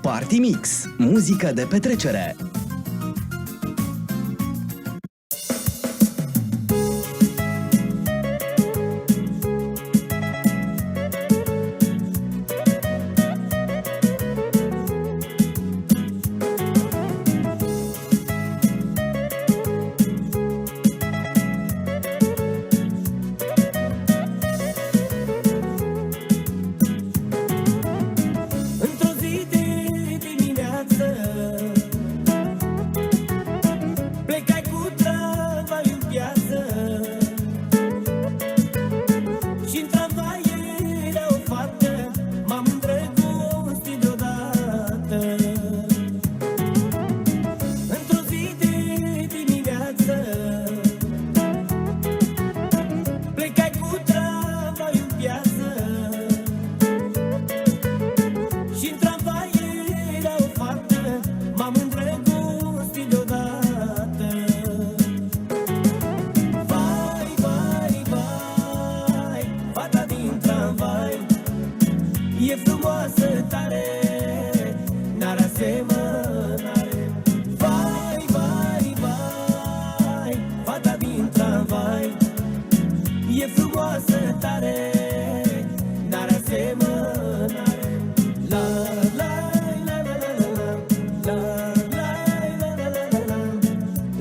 Party Mix, muzică de petrecere. E frumoasă tare, n-are asemănare. Vai, vai, vai, fata din tramvai. E frumoasă tare, n-are asemănare. La la la la la la la la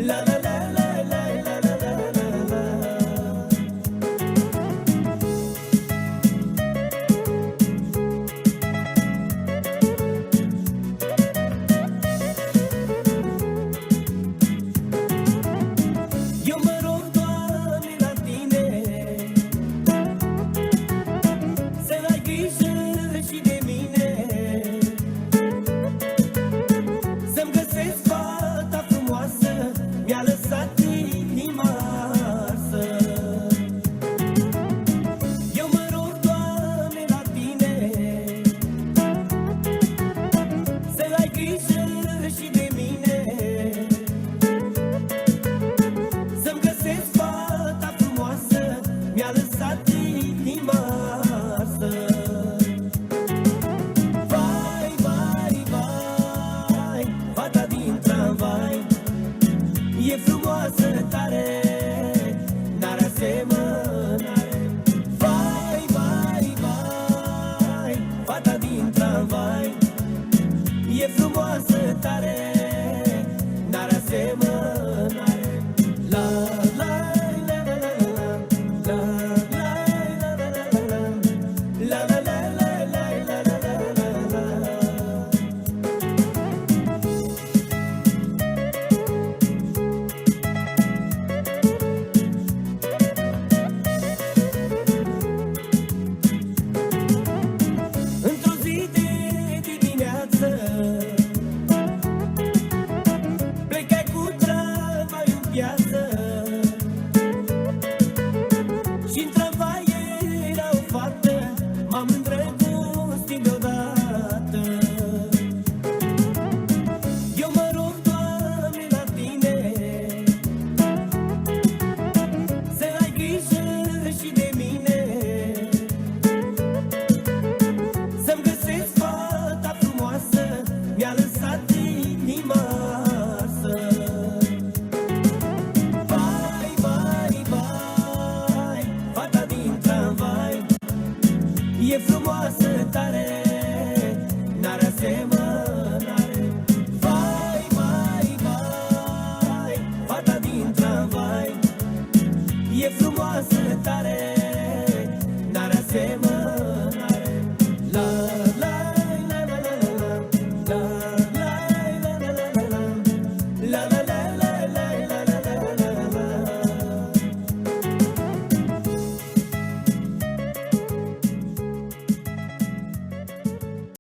la la la la la la. Mi-a lăsat inima arsă. Eu mă rog, Doamne, la Tine să ai grijă și de mine, să-mi găsesc fata frumoasă. Mi-a lăsat inima arsă. Vai, vai, vai, fata din tramvai. E frumoasă tare, n-are asemănare. Vai, vai, vai, fata din tramvai. E frumoasă tare, n-are asemănare. La la la la la la la la la la la la. Plecai cu tramvai în piață și-n tramvai era o fată. M-am îndrăgostit deodată. Eu mă rog, Doamne, la Tine să ai grijă și de mine, să-mi găsesc fata frumoasă. Mi-a lăsat inima arsă. Vai, vai, vai, fata din tramvai. E frumoasă tare, n-are asemănare. Vai, vai, vai, fata din tramvai. E frumoasă tare.